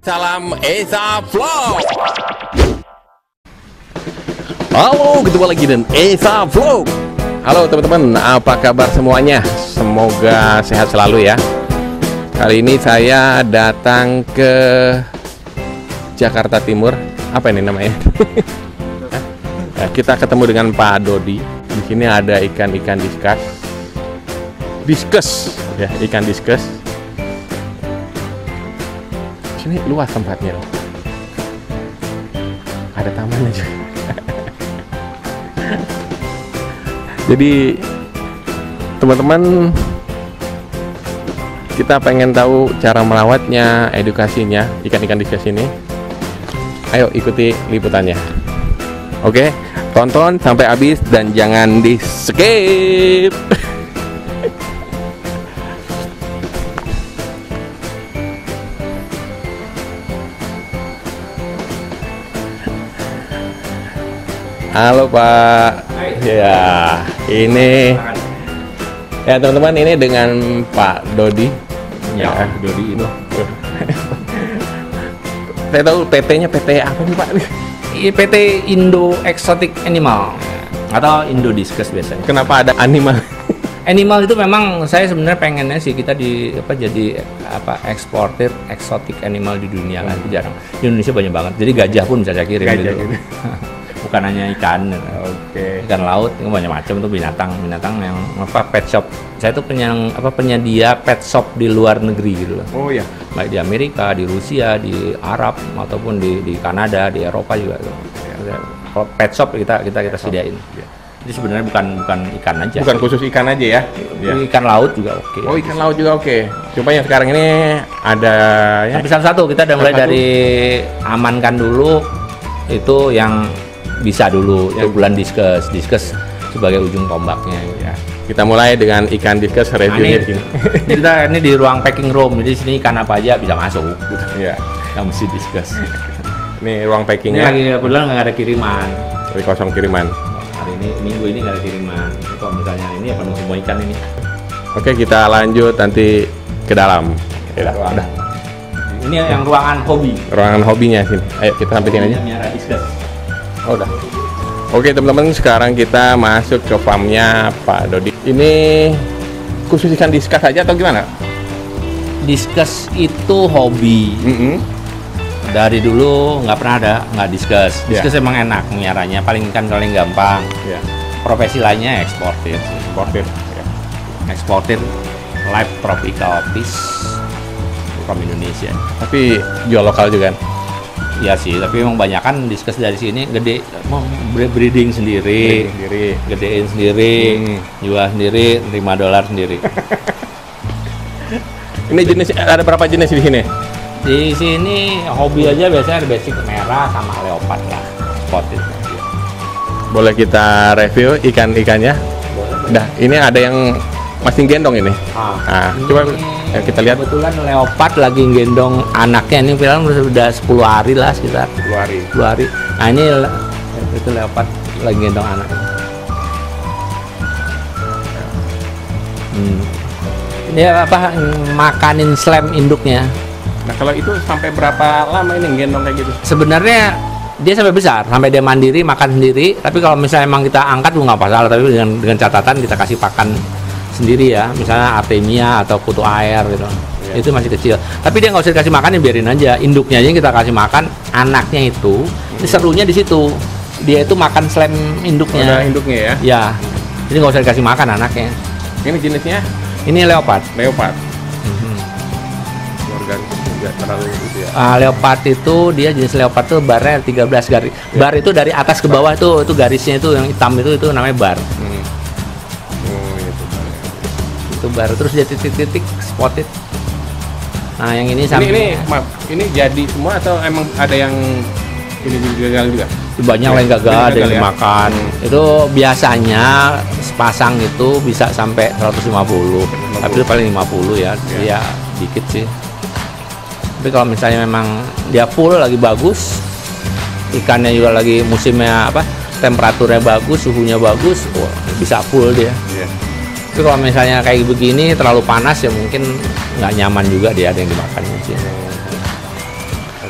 Salam Esa Vlog. Halo, ketemu lagi dengan Esa Vlog. Halo teman-teman, apa kabar semuanya? Semoga sehat selalu ya. Kali ini saya datang ke Jakarta Timur. Apa ini namanya? Nah, kita ketemu dengan Pak Dodi. Di sini ada ikan-ikan diskus, ya, ikan diskus. Ini luas tempatnya, ada tamannya juga. Jadi teman-teman, kita pengen tahu cara merawatnya, edukasinya ikan-ikan diskus ini. Ayo ikuti liputannya. Oke, tonton sampai habis dan jangan di skip. Halo Pak. Ya, ini ya teman-teman, ini dengan Pak Dodi. Ya, Dodi ini. Saya tahu PT-nya PT apa nih Pak? PT Indo Exotic Animal atau Indo Diskus biasanya. Kenapa ada animal? Animal itu memang saya sebenarnya pengennya sih kita jadi eksportir exotic animal di dunia kan, itu jarang. Di Indonesia banyak banget. Jadi gajah pun bisa saya kirim gitu. Bukan hanya ikan, ikan laut, itu banyak macam tuh binatang yang pet shop. Saya tuh penyedia pet shop di luar negeri gitu loh. Oh ya. Baik di Amerika, di Rusia, di Arab ataupun di Kanada, di Eropa juga tuh. Kalau pet shop kita sediain. Jadi sebenarnya bukan ikan aja. Bukan khusus ikan aja ya. Ikan laut juga oke. Oh, ikan laut juga oke. Cuma yang sekarang ini ada ya. Tapi satu kita udah mulai dari amankan dulu itu yang bisa dulu itu bulan diskus sebagai ujung tombaknya ya. Kita mulai dengan ikan diskus reviewnya di sini. Ini di ruang packing room, jadi sini ikan apa aja bisa masuk. Iya. Yang mesti diskus. Ini ruang packingnya. Ini lagi kebetulan nggak ada kiriman. Lagi kosong kiriman. Hari ini minggu ini nggak ada kiriman. Kalau misalnya ini penuh semua ikan ini. Oke, kita lanjut nanti ke dalam. Ya, ini yang ruangan hobi. Ruangan hobinya sini. Ayo kita samperin aja. Miara diskus. Oh, udah. Oke teman-teman, sekarang kita masuk ke farmnya Pak Dodi. Ini khusus ikan diskus aja atau gimana? Diskus itu hobi. Dari dulu nggak pernah nggak diskus. Diskus emang enak miaranya, paling gampang. Profesi lainnya eksportir. Eksportir live tropical fish from Indonesia. Tapi jual lokal juga kan? Iya sih, tapi memang banyakan diskus dari sini gede, mau breeding sendiri, gedein sendiri, jual sendiri, $5 sendiri. Ini jenis ada berapa jenis di sini? Di sini hobi aja biasanya ada basic merah sama leopard lah, spotted. Boleh kita review ikan-ikannya? Nah, ini ada yang masih gendong ini. Coba ya, kita lihat. Kebetulan leopard lagi gendong anaknya, ini film sudah 10 hari lah sekitar. 10 hari. Nah ini itu leopard lagi gendong anaknya. Ini makanin slam induknya. Nah kalau itu sampai berapa lama ini gendong kayak gitu? Sebenarnya dia sampai besar, sampai dia mandiri makan sendiri. Tapi kalau misalnya emang kita angkat juga nggak masalah. Tapi dengan catatan kita kasih pakan sendiri ya, misalnya artemia atau kutu air gitu. Itu masih kecil. Tapi dia nggak usah dikasih makan, ya biarin aja. Induknya aja kita kasih makan. Anaknya itu, ini serunya di situ. Dia itu makan slam induknya. Induknya ya? Ya. Jadi nggak usah dikasih makan anaknya. Ini jenisnya? Ini leopard. Nggak terlalu gitu ya. Leopard itu dia jenis leopard tuh barnya 13 garis. Bar itu dari atas ke bawah itu garisnya itu yang hitam itu namanya bar. Itu baru terus dia titik-titik spotted. Nah yang ini sampai ini jadi semua atau emang ada yang ini gagal juga? Banyak yang gagal, ada yang dimakan. Itu biasanya sepasang itu bisa sampai 150. Tapi itu paling 50 ya. Dia dikit sih. Tapi kalau misalnya memang dia full lagi bagus, ikannya juga lagi musimnya temperaturnya bagus, suhunya bagus, bisa full dia. Tapi kalau misalnya kayak begini terlalu panas ya mungkin nggak nyaman juga dia, ada yang dimakannya sih.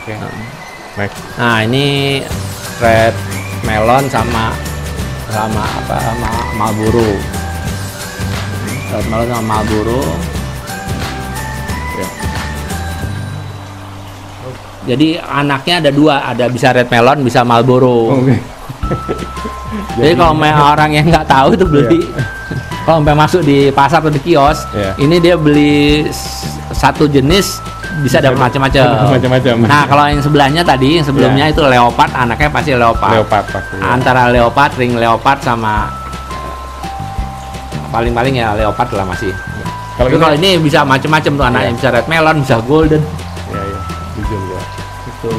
Oke. Next. Nah, ini red melon sama Marlboro. Red melon sama Marlboro. Ya. Jadi anaknya ada dua, ada bisa red melon, bisa Marlboro. Oke. Jadi kalau orang yang nggak tahu itu beli, kalau sampai masuk di pasar atau di kios, ini dia beli satu jenis bisa dapat macam-macam. Nah, kalau yang sebelahnya tadi, yang sebelumnya itu leopard, anaknya pasti leopard. Leopard pasti. Antara leopard, ring leopard sama paling-paling ya leopard lah masih. Kalau ini bisa macam-macam tuh anaknya, bisa red melon, bisa golden. Iya, iya. Bijum ya. Itu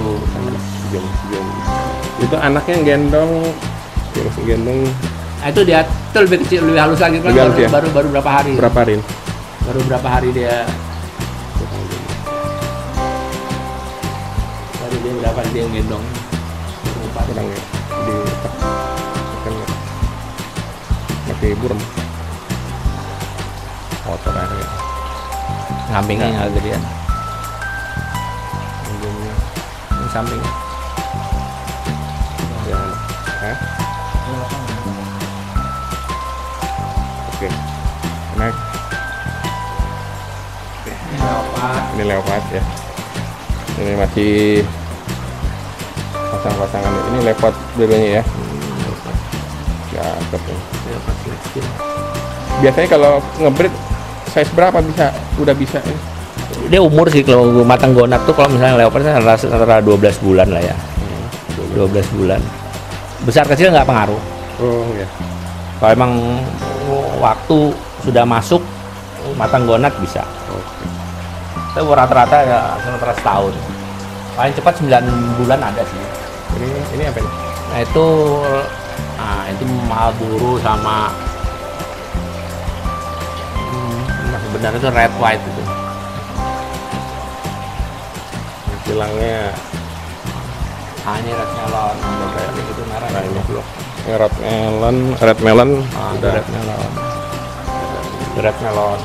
Bijum. Itu anaknya yang gendong. Nah, itu dia itu lebih kecil, lebih halus lagi kan baru berapa hari? Baru berapa hari dia? Baru dia berapa hari dia gendong? Kurang ya. Kan masih burem. Kotor aja. Sampingnya agak gedean. Ini sampingnya. Oke. Next. Ini leopard ya. Ini masih pasang-pasangan. Ini leopard dulunya ya. Cakep ya. Biasanya kalau ngebreed size berapa udah bisa ya? Dia umur sih kalau matang gonak tuh kalau misalnya leopard antara 12 bulan lah ya. 12 bulan. Besar kecil nggak pengaruh. Oh ya. Kalau emang waktu sudah masuk matang gonat bisa. Tapi rata-rata ya sementara setahun. Paling cepat 9 bulan ada sih. Ini apa nih? Nah itu Marlboro sama sebenarnya itu red white itu. Bilangnya Ini red melon. Kayak gitu merah. Nah, ini red melon. Udah red melon. Red melon.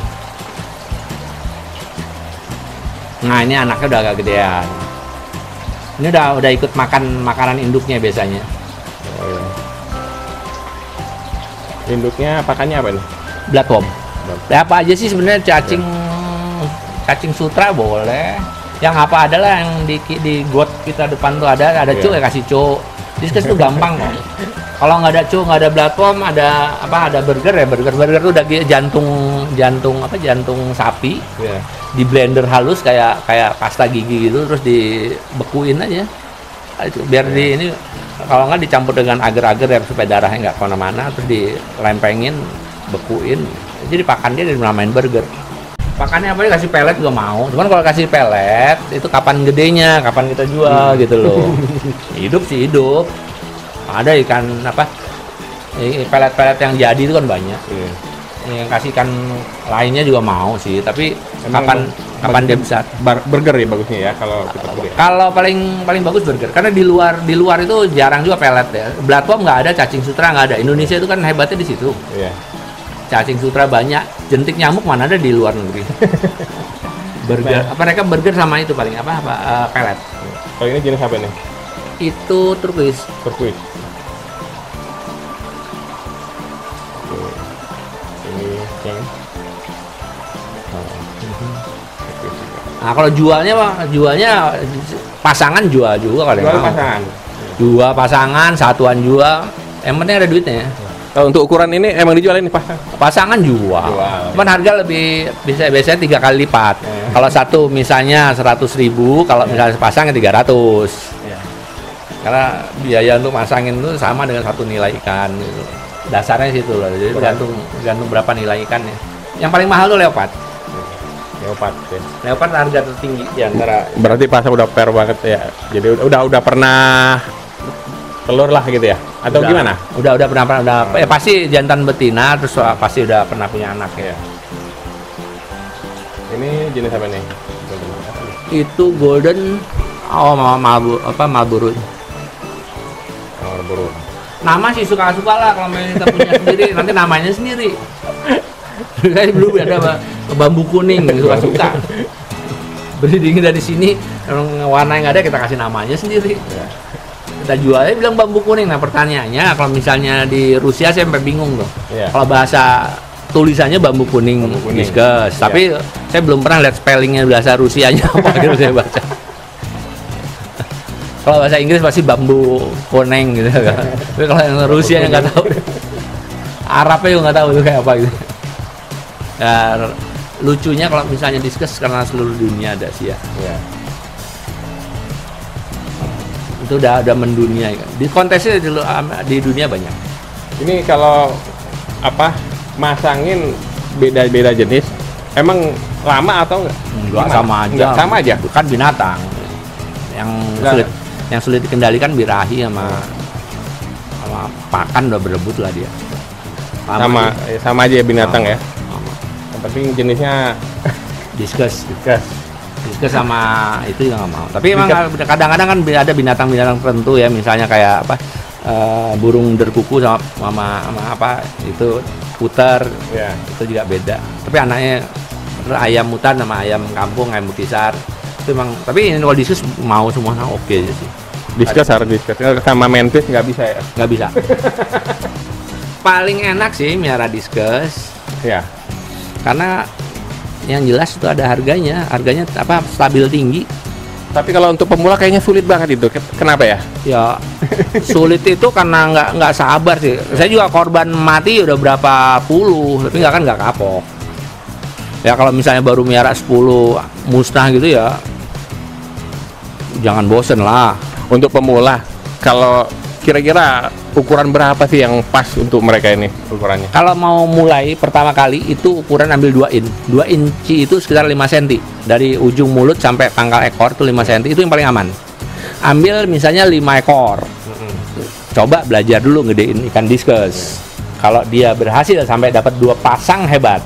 Nah, ini anaknya udah agak gedean. Ini udah ikut makan makanan induknya biasanya. Oh, iya. Induknya pakannya apa nih? Bloodworm. Ya, apa aja sih sebenarnya cacing sutra boleh. Yang apa adalah yang di got kita depan tuh ada cuk ya kasih cuk. Diskus tuh gampang kok. Kalau nggak ada cuk, nggak ada bloodworm, ada burger ya burger tuh udah jantung sapi. Di blender halus kayak pasta gigi gitu, terus dibekuin aja. Biar ini kalau nggak dicampur dengan agar-agar ya supaya darahnya nggak kemana-mana, terus dilempengin, bekuin. Jadi pakan dia dinamain burger. Pakannya apa, kasih pelet juga mau, cuman kalau kasih pelet itu kapan gedenya, kapan kita jual gitu loh. Hidup sih hidup, ada ikan pelet-pelet yang jadi itu kan banyak. Yang kasih ikan lainnya juga mau sih, tapi emang kapan dia bisa. Burger ya bagusnya ya kalau kita beli. Kalau paling bagus burger, karena di luar itu jarang juga pelet ya. Bloodworm nggak ada, cacing sutra nggak ada. Indonesia itu kan hebatnya di situ. Cacing sutra banyak, jentik nyamuk mana ada di luar negeri. Burger, mereka burger sama itu paling pelet. Kalau ini jenis apa nih? Itu turquoise. Ini yang Nah, kalau jualnya pasangan jual juga kali. Jual pasangan, satuan jual. Yang penting ada duitnya. Kalau untuk ukuran ini emang dijual ini pasangan jual. Cuman harga lebih biasanya 3 kali lipat. Kalau satu misalnya 100.000, kalau misalnya pasangnya 300. Karena biaya untuk masangin itu sama dengan satu nilai ikan. Gitu. Dasarnya situ loh. Jadi tergantung berapa nilai ikannya. Yang paling mahal tuh leopard. Leopard harga tertinggi di antara. Berarti pasang udah fair banget ya. Jadi udah pernah telur lah gitu ya, atau gimana? Udah pernah ya pasti jantan betina, terus pasti udah pernah punya anak ya. Ini jenis apa nih? Itu golden Marlboro. Nama sih suka-suka lah, kalau kita punya sendiri nanti namanya sendiri. Saya belum ada bambu kuning, suka-suka breeding dari sini, warna yang ada kita kasih namanya sendiri. Ya. Kita jualnya bilang bambu kuning. Nah pertanyaannya kalau misalnya di Rusia saya sampai bingung tuh. Iya. Kalau bahasa tulisannya bambu kuning, diskus. Tapi saya belum pernah lihat spellingnya bahasa Rusianya apa gitu saya baca. Kalau bahasa Inggris pasti bambu kuning gitu kan. Tapi kalau yang Rusia yang nggak tahu, Arabnya juga nggak tahu itu kayak apa gitu. Ya, lucunya kalau misalnya diskus karena seluruh dunia ada sih ya. Iya. Itu udah mendunia kan. Di kontesnya di dunia banyak. Ini kalau apa masangin beda-beda jenis, emang lama atau enggak? Enggak, sama aja. Enggak, sama aja. Bukan binatang. Yang sulit dikendalikan birahi sama pakan udah berebut lah dia. Sama aja ya binatang ya. Sama. Yang penting jenisnya Diskus sama itu juga nggak mau. Tapi emang kadang-kadang kan ada binatang-binatang tertentu ya, misalnya kayak apa burung derkuku sama apa itu puter, ya. itu juga beda. Tapi anaknya ayam hutan sama ayam kampung, ayam mutisar itu emang. Tapi ini kalau diskus mau semuanya oke aja sih. Diskus harus diskus. Sama mantis nggak bisa ya? Nggak bisa. Paling enak sih miara diskus. Ya. Karena yang jelas itu ada harganya apa stabil tinggi. Tapi kalau untuk pemula kayaknya sulit banget itu. Kenapa ya? Ya sulit itu karena nggak sabar sih. Saya juga korban mati udah berapa puluh, tapi nggak kapok. Ya kalau misalnya baru miara 10 musnah gitu ya, jangan bosen lah. Untuk pemula, kalau kira-kira ukuran berapa sih yang pas untuk mereka ini ukurannya? Kalau mau mulai pertama kali itu ukuran ambil 2 in. 2 inci itu sekitar 5 cm. Dari ujung mulut sampai pangkal ekor itu 5 cm, itu yang paling aman. Ambil misalnya 5 ekor. Coba belajar dulu ngedein ikan diskus. Kalau dia berhasil sampai dapat 2 pasang hebat.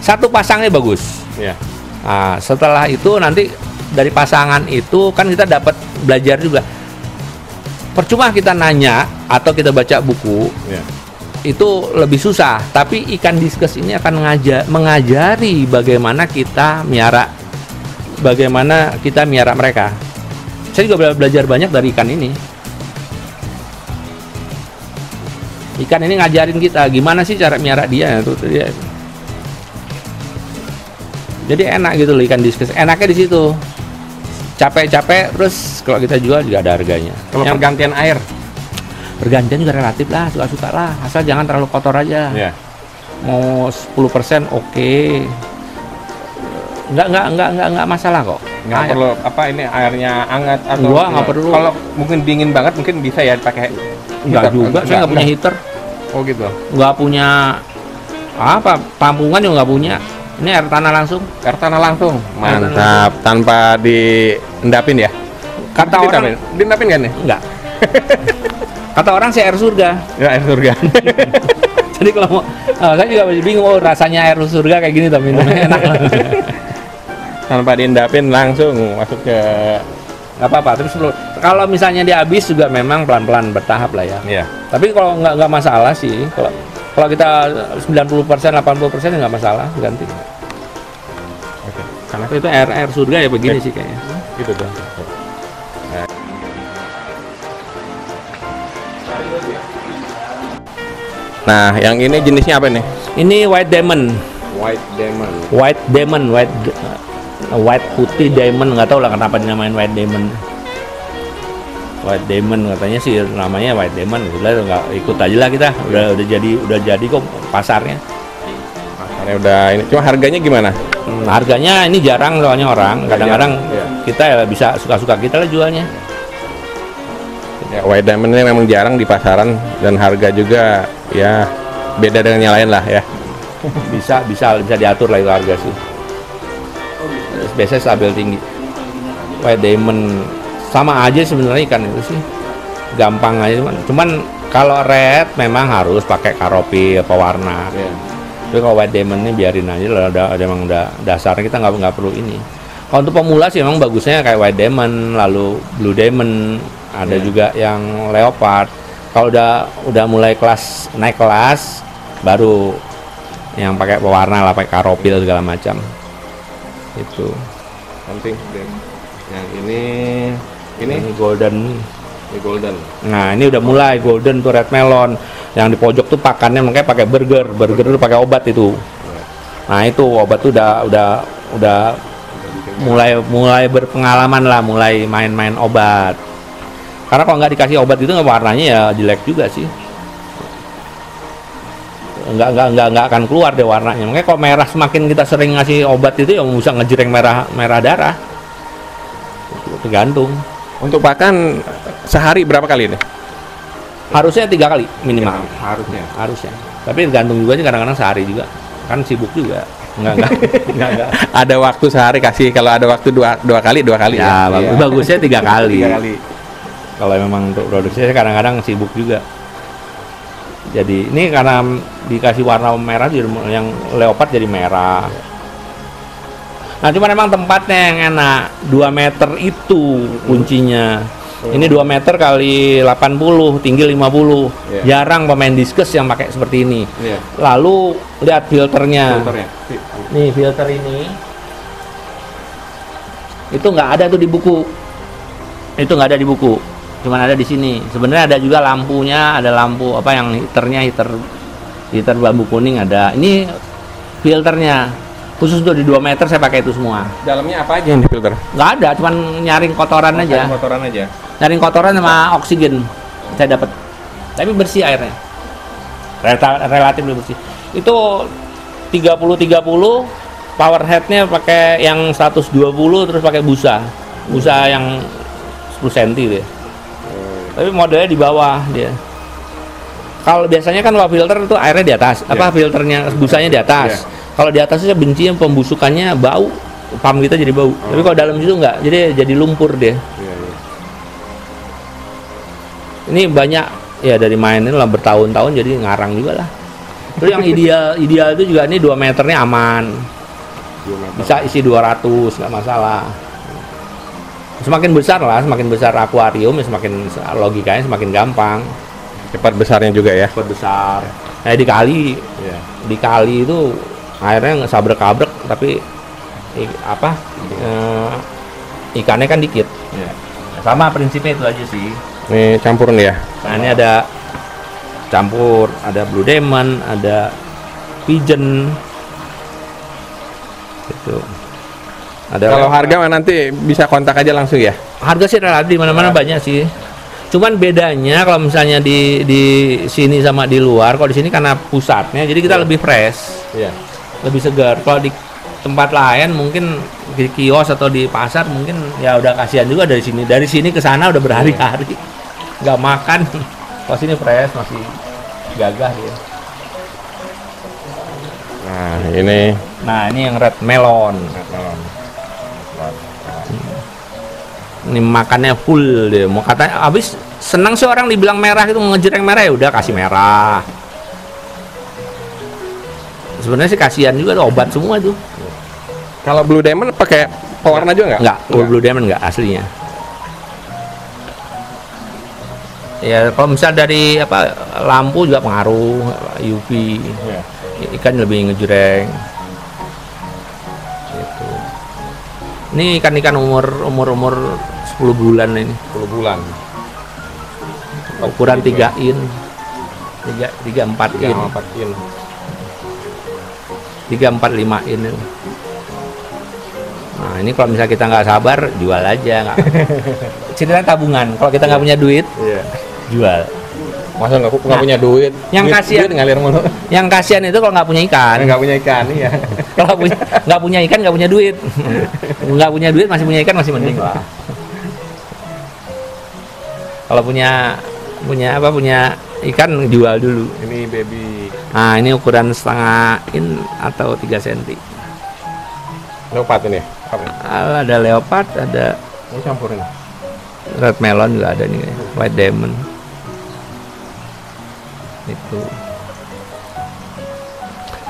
1 pasangnya bagus. Ya. Nah, setelah itu nanti dari pasangan itu kan kita dapat belajar juga. Percuma kita nanya atau kita baca buku, Ya. itu lebih susah. Tapi ikan diskus ini akan mengajari bagaimana kita miara mereka. Saya juga belajar banyak dari ikan ini. Ikan ini ngajarin kita gimana sih cara miara dia. Jadi enak gitu loh ikan diskus. Enaknya di situ. Capek-capek, terus kalau kita jual juga ada harganya. Kalau Yang pergantian air? Pergantian juga relatif lah, suka-suka lah. Asal jangan terlalu kotor aja. Ya. Mau 10% oke. Nggak masalah kok. Nggak perlu apa ini airnya hangat atau nggak perlu. Kalau mungkin dingin banget mungkin bisa ya pakai. Nggak juga, saya nggak punya heater. Oh gitu. Nggak punya apa, tampungan juga nggak punya. Ini air tanah langsung. Air tanah langsung. Mantap, tanpa diendapin ya? Kata orang diendapin kan nih? enggak. Kata orang saya air surga. Ya air surga. Jadi kalau mau, saya juga masih bingung, rasanya air surga kayak gini tuh minumnya enak. Tanpa diendapin langsung masuk ke. Nggak apa-apa. Terus kalau misalnya dia habis juga memang pelan-pelan bertahap lah ya. Iya. Tapi kalau nggak masalah sih. Kalau kita 90%, 80% nggak masalah ganti. Oke. Karena Itu air surga ya begini sih kayaknya. gitu tuh. Nah, yang ini jenisnya apa nih? Ini white diamond. White putih diamond, nggak tahu lah kenapa dinamain white diamond. White diamond katanya sih namanya white diamond. Udah nggak ikut aja lah kita. Udah jadi kok pasarnya. Pasarnya udah ini. Cuma harganya gimana? Harganya ini jarang soalnya orang. Kadang-kadang Iya. kita ya bisa suka-suka kita lah jualnya. Ya, white diamond ini memang jarang di pasaran dan harga juga ya beda dengan yang lain lah ya. Bisa diatur lah itu harga sih. Biasanya stabil tinggi. White diamond sama aja sebenarnya ikan itu sih, gampang aja cuman kalau red memang harus pakai karopi pewarna. Tapi kalau white diamond ini biarin aja lah, emang udah dasarnya kita nggak perlu ini. Kalau untuk pemula sih memang bagusnya kayak white diamond, lalu blue diamond, ada juga yang leopard. Kalau udah mulai naik kelas baru yang pakai pewarna lah, pakai karopil segala macam itu. Something red. Yang ini Ini golden. ini golden. Nah, ini udah mulai golden tuh red melon. Yang di pojok tuh pakannya makanya pakai burger. Burger tuh pakai obat itu. Nah, itu obat tuh udah mulai berpengalaman lah, mulai main-main obat. Karena kalau nggak dikasih obat itu warnanya ya jelek juga sih. Nggak akan keluar deh warnanya. Makanya kalau merah semakin kita sering ngasih obat itu ya bisa ngejreng merah darah. Tergantung. Untuk pakan sehari berapa kali ini? Harusnya 3 kali minimal. Harusnya. Harusnya. Tapi tergantung juga sih, kadang-kadang sehari juga. Kan sibuk juga. Enggak. Ada waktu sehari kasih, kalau ada waktu dua kali Ya, ya. bagusnya 3 kali. 3 kali. Kalau memang untuk produksi saya kadang-kadang sibuk juga. Jadi ini karena dikasih warna merah jadi yang leopard jadi merah. Nah, cuma memang tempatnya yang enak. 2 meter itu kuncinya. Ini 2 meter kali 80, tinggi 50. Jarang pemain diskus yang pakai seperti ini. Lalu lihat filternya. Nih filter ini. Itu nggak ada tuh di buku. Itu nggak ada di buku. Cuman ada di sini. Sebenarnya ada juga lampunya, ada lampu apa yang heater bambu kuning ada. Ini filternya. Khusus untuk di 2 meter saya pakai itu semua. Dalamnya apa aja yang di filter? Nggak ada, cuman nyaring kotoran aja. Kotoran aja. Nyaring kotoran sama oksigen saya dapat. Tapi bersih airnya. Relatif bersih. Itu 30-30 power headnya pakai yang 120 terus pakai busa yang 10 cm deh. Tapi modelnya di bawah dia. Kalau biasanya kan kalau filter itu airnya di atas, filternya busanya di atas. Kalau di atas saya benci yang pembusukannya bau, pam kita jadi bau. Tapi kalau dalam situ enggak, jadi lumpur deh. Ini banyak ya dari mainin lah bertahun-tahun jadi ngarang juga lah. Terus yang ideal itu juga ini 2 meternya aman. Bisa isi 200 nggak masalah. Semakin besar akuarium ya semakin logikanya semakin gampang. Cepat besarnya juga ya. Cepat besar. Di kali itu airnya sabrek-kabrek tapi ikannya kan dikit. Sama prinsipnya itu aja sih. Ini campur nih ya. Nah, ini ada campur, ada blue demon, ada pigeon. Itu. Kalau harga nanti bisa kontak aja langsung ya. Harga sih relatif di mana-mana banyak sih. Cuman bedanya kalau misalnya di sini sama di luar, kalau di sini karena pusatnya jadi kita lebih fresh. Lebih segar. Kalau di tempat lain mungkin di kios atau di pasar mungkin ya udah kasihan juga dari sini ke sana udah berhari-hari nggak makan. Kalau sini fresh masih gagah dia. Nah ini yang red melon. Ini makannya full deh. Mau katanya habis senang sih orang dibilang merah itu ngejreng merah ya udah kasih merah. Sebenarnya sih kasihan juga tuh, obat semua tuh. Kalau blue demon pakai pewarna juga nggak? Nggak, blue demon nggak aslinya. Ya kalau misal dari lampu juga pengaruh UV. Ikan lebih ngejreng. Gitu. Ini ikan-ikan umur 10 bulan ini. 10 bulan. Ukuran 3 in. 3-4 in. 3-4-5 in. Nah ini kalau misalnya kita nggak sabar jual aja nggak. Ceritanya tabungan. Kalau kita nggak punya duit, jual. Masa nggak punya duit? Yang kasihan ngalir mulu. Yang kasihan itu kalau nggak punya ikan. Nggak punya ikan, iya. Kalau nggak punya ikan nggak punya duit. Nggak punya duit masih punya ikan masih mending lah. Kalau punya ikan jual dulu. Ini baby. Nah ini ukuran setengah in atau 3 cm. Leopard ini. Ada leopard, ada. Ini campur ini. Red melon juga ada nih, white diamond. Itu.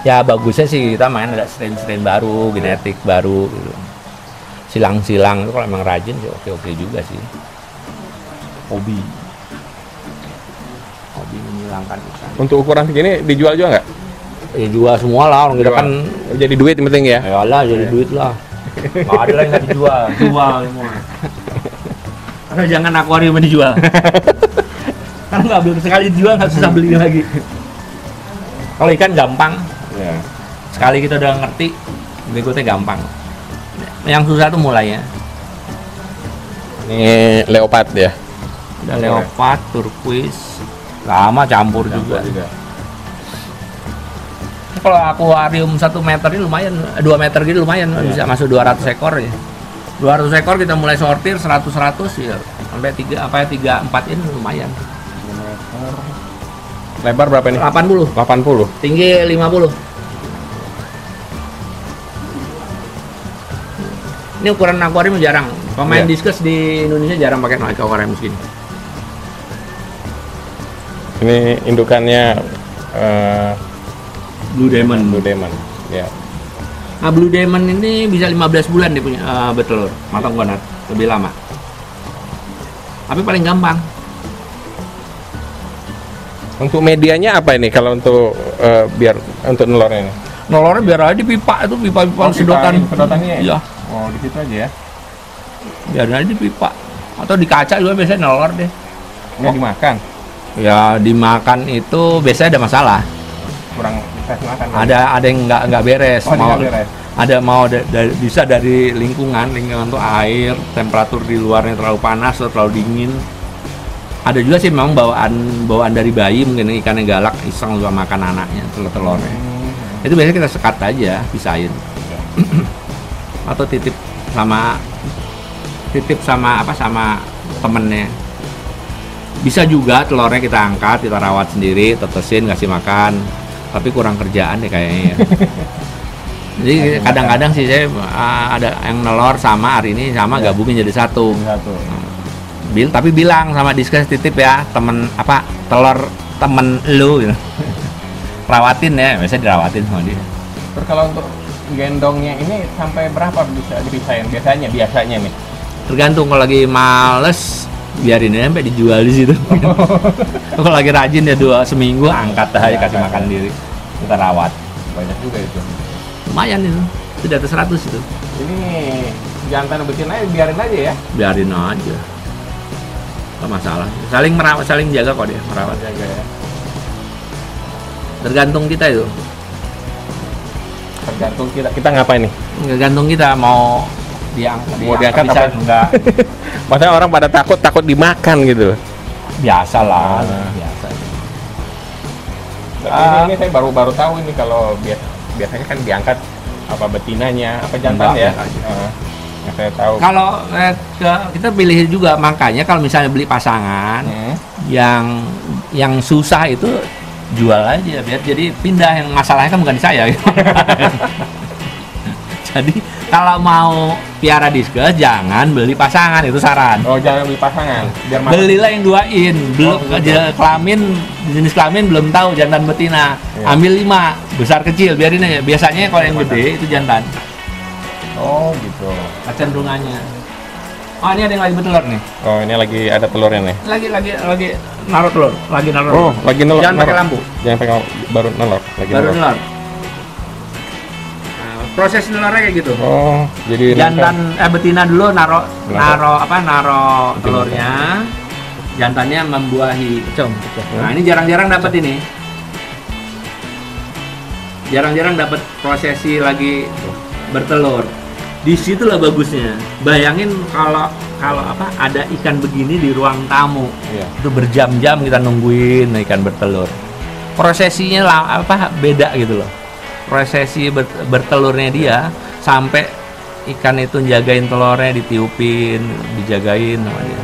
Ya bagusnya sih kita main ada strain baru, genetik baru gitu. Silang-silang itu kalau emang rajin sih oke juga sih. Hobi menghilangkan ikan. Untuk ukuran segini dijual juga nggak? Ya jual semua lah, orang kita kan jadi duit yang penting ya. Yalah jadi duit lah. Nggak ada lagi nggak dijual, jual semua. Karena jangan akuarium yang dijual. Karena nggak beli sekali dijual nggak susah beli lagi. Kalau ikan gampang, Ya. sekali kita udah ngerti, berikutnya gampang. Yang susah tuh mulainya. Ini leopard ya. Ada leopard, turquoise, lama campur juga. Kalau akuarium 1 meter ini lumayan, 2 meter gitu lumayan, bisa masuk 200 ekor ya. 200 ekor kita mulai sortir 100 ya, sampai 3-4 ini lumayan. Lebar berapa nih? 80, 80. tinggi 50. Ini ukuran akuarium jarang. Pemain Iya. diskus di Indonesia jarang pakai akuarium segini. Ini indukannya Blue Diamond. Blue Diamond. Ya. Nah, Blue Diamond ini bisa 15 bulan dia punya bertelur, matang banget, lebih lama. Tapi paling gampang. Untuk medianya apa ini kalau untuk biar untuk nelornya ini? Nolornya biar aja di pipa itu, pipa-pipa sedotan. Sedotannya ya? Iya, Oh, di situ aja ya. biarin aja di pipa. Atau di kaca juga biasanya nolor deh. Nggak dimakan. Ya dimakan itu biasanya ada masalah. Kurang bisa dimakan. Ada yang nggak beres. Oh, nggak beres. Ada mau bisa dari lingkungan tuh air, temperatur di luarnya terlalu panas atau terlalu dingin. Ada juga sih memang bawaan dari bayi, mungkin ikannya galak iseng juga makan anaknya, telurnya. Itu biasanya kita sekat aja, pisahin. Atau titip sama temennya. Bisa juga telurnya kita angkat, kita rawat sendiri, tetesin, kasih makan. Tapi kurang kerjaan deh kayaknya ya. Jadi kadang-kadang sih saya ada yang nelor sama hari ini sama gabungin jadi satu. Tapi bilang sama diskus titip ya telur temen lu gitu. Rawatin ya, biasanya dirawatin sama dia. Terus kalau untuk gendongnya ini sampai berapa bisa dipisahin biasanya nih? Tergantung, kalau lagi males biarin aja sampai dijual di situ. Kalau lagi rajin ya seminggu angkat aja, kasih makan diri, kita rawat. Banyak juga itu. Lumayan itu di atas 100 itu. Ini jantan betina biarin aja ya. Biarin aja, nggak masalah. Saling merawat, saling jaga kok dia, merawat. Jaga ya. Tergantung kita itu. Tergantung kita ngapain nih? Tergantung kita mau diangkat bisa apa? enggak. Maksudnya orang pada takut dimakan gitu. Biasa lah, biasa. Ini saya baru tahu ini kalau biasanya kan diangkat apa betinanya, apa jantan ya? Yang saya tahu. Kalau kita pilih juga, makanya kalau misalnya beli pasangan yang susah itu jual aja, biar jadi pindah. Yang masalahnya kan bukan di saya gitu. Jadi kalau mau piara diskus jangan beli pasangan, itu saran. Oh, jangan beli pasangan. Biar Belilah yang duain. Belum jenis kelamin belum tahu jantan betina. Iya. Ambil 5 besar kecil, biarin aja. Biasanya kalau yang gede itu jantan. Oh, gitu. Kecenderungannya. Oh, ini ada yang lagi bertelur nih. Oh, ini lagi ada telurnya nih. Lagi naruh telur, lagi naruh. Oh, lagi nelor. Jangan pakai lampu. Jangan pakai baru nelor, lagi Baru nelor. nelor. Nah, proses nelornya kayak gitu. Oh, jadi Jantan betina dulu naruh telurnya. Jantannya membuahi. Nah, ini jarang-jarang dapat ini. Jarang-jarang dapat prosesi lagi bertelur. Disitulah bagusnya. Bayangin kalau ada ikan begini di ruang tamu. Iya. Itu berjam-jam kita nungguin ikan bertelur. Prosesinya beda gitu loh. Prosesi bertelurnya dia sampai ikan itu jagain telurnya, ditiupin, dijagain sama dia.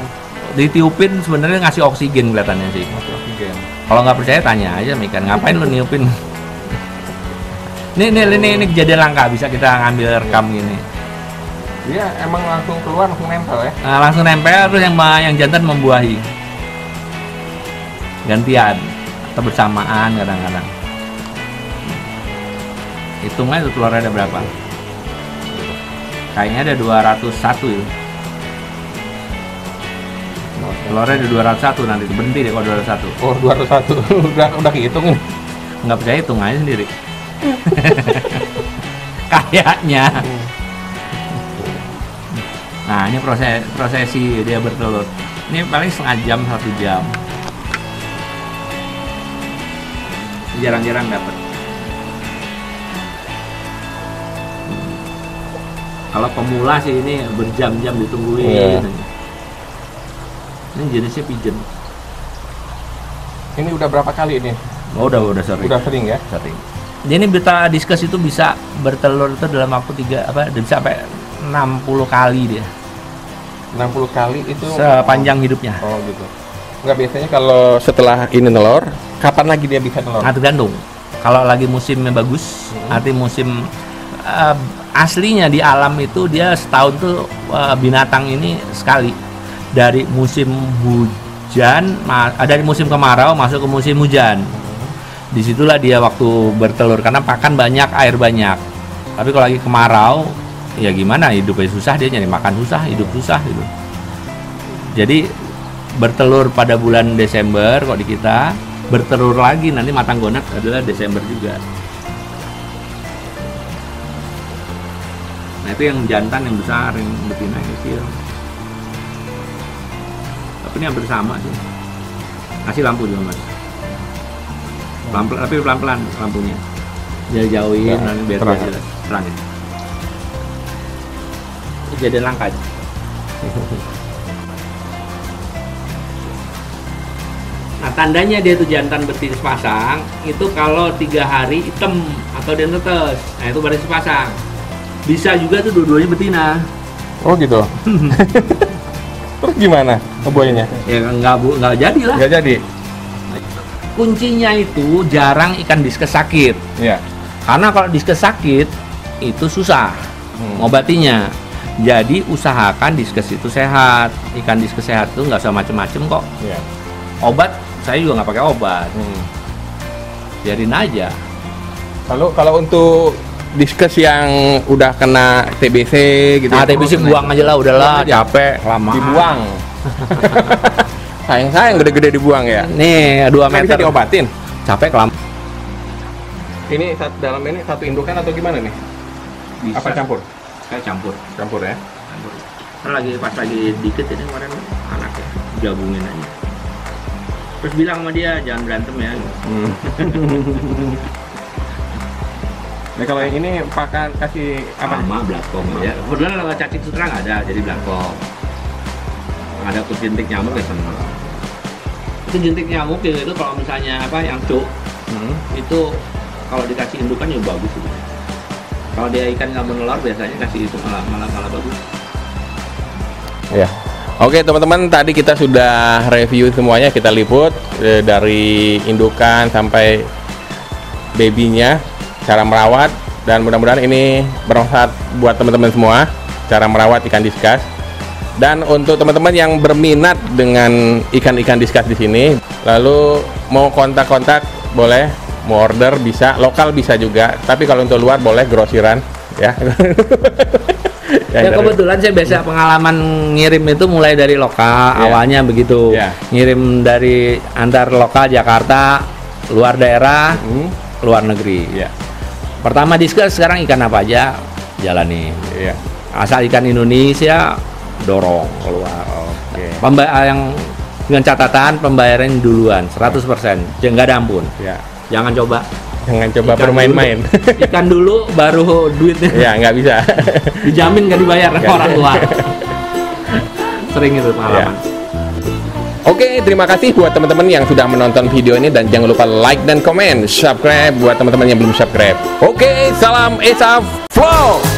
Ditiupin sebenarnya ngasih oksigen kelihatannya sih. Oksigen. Kalau nggak percaya tanya aja sama ikan, ngapain lu niupin? Ini kejadian langka, bisa kita ngambil rekam gini. Dia emang langsung keluar, langsung nempel ya? Nah, langsung nempel, terus yang jantan membuahi. Gantian atau bersamaan kadang-kadang. Hitung aja telurnya ada berapa. Kayaknya ada 201 itu. Telurnya ada 201 nanti, berhenti deh kalau 201. Oh, 201. udah kehitung nih. Nggak percaya, hitung aja sendiri. Kayaknya. Nah, ini prosesi dia bertelur. Ini paling setengah jam, 1 jam. Jarang-jarang dapat. Kalau pemula sih ini berjam-jam ditungguin. Ini jenisnya pigeon. Ini udah berapa kali ini? Oh, udah sering. Udah sering ya? Sering. Jadi beta diskus itu bisa bertelur itu dalam waktu bisa sampai 60 kali dia. 60 kali itu sepanjang hidupnya. Oh gitu. Enggak, biasanya kalau setelah ini nelor, kapan lagi dia bisa nelor? Nah, tergantung. Kalau lagi musimnya bagus, arti musim aslinya di alam itu dia setahun tuh binatang ini sekali. Dari musim hujan, dari musim kemarau masuk ke musim hujan. Disitulah dia waktu bertelur karena pakan banyak, air banyak. Tapi kalau lagi kemarau, ya gimana, hidupnya susah, dia nyari makan susah, hidup susah gitu. Jadi bertelur pada bulan Desember kok di kita, bertelur lagi nanti matang gonak adalah Desember juga. Nah, itu yang jantan yang besar, yang betina yang kecil. Tapi ini hampir sama sih. Kasih lampu juga, Mas. Pelan-pelan, tapi pelan-pelan lampunya. Jauhin nanti biar terang. Jadi langka. Nah, tandanya dia tuh jantan betina sepasang itu kalau 3 hari hitam atau dia netes. Nah, itu baru sepasang. Bisa juga tuh dua-duanya betina. Oh gitu. Terus gimana ngebuahinnya? Ya nggak jadi lah. Nggak jadi. Kuncinya itu jarang ikan diskus sakit. Iya. Karena kalau diskus sakit itu susah ngobatinya. Jadi usahakan diskus itu sehat. Ikan diskus sehat itu nggak usah macem-macem kok. Iya. Obat saya juga nggak pakai obat. Biarin aja. Lalu kalau untuk diskus yang udah kena TBC gitu. Nah, TBC buang aja lah, udahlah, capek, lama. Dibuang. Sayang gede-gede dibuang ya. Nih 2 meter. Bisa diobatin. Capek kelam. Ini dalam ini satu indukan atau gimana nih? Bisa. Apa campur? Kayak campur. Campur ya. Campur. Kan pas lagi dikit ini kemarin anaknya gabungin aja. Terus bilang sama dia jangan berantem ya. Nah, kalau yang ini pakan kasih apa? Sama blakom ya. Kebetulan kalau cacing sutra nggak ada, jadi blakom. Ada jentik nyamuk ya sama. Itu jentik nyamuk itu kalau misalnya apa yang cuk itu kalau dikasih indukan ya bagus itu. Kalau dia ikan nggak menelur biasanya kasih itu malah bagus. Ya. Oke teman-teman, tadi kita sudah review semuanya, kita liput dari indukan sampai babynya, cara merawat, dan mudah-mudahan ini bermanfaat buat teman-teman semua cara merawat ikan diskus. Dan untuk teman-teman yang berminat dengan ikan-ikan diskus di sini, lalu mau kontak-kontak boleh, mau order bisa, lokal bisa juga. Tapi kalau untuk luar boleh grosiran ya. Ya kebetulan saya biasa pengalaman ngirim itu mulai dari lokal, awalnya begitu. Ngirim dari antar lokal Jakarta, luar daerah, luar negeri. Pertama diskus, sekarang ikan apa aja jalani. Asal ikan Indonesia dorong keluar. Yang dengan catatan pembayaran duluan 100%, nggak ada ampun. Jangan coba bermain-main. Ikan dulu baru duitnya. Ya nggak bisa. Dijamin nggak dibayar orang tua. Sering itu pengalaman. Oke, terima kasih buat teman-teman yang sudah menonton video ini, dan jangan lupa like dan komen, subscribe buat teman-teman yang belum subscribe. Oke, salam Esa Flow.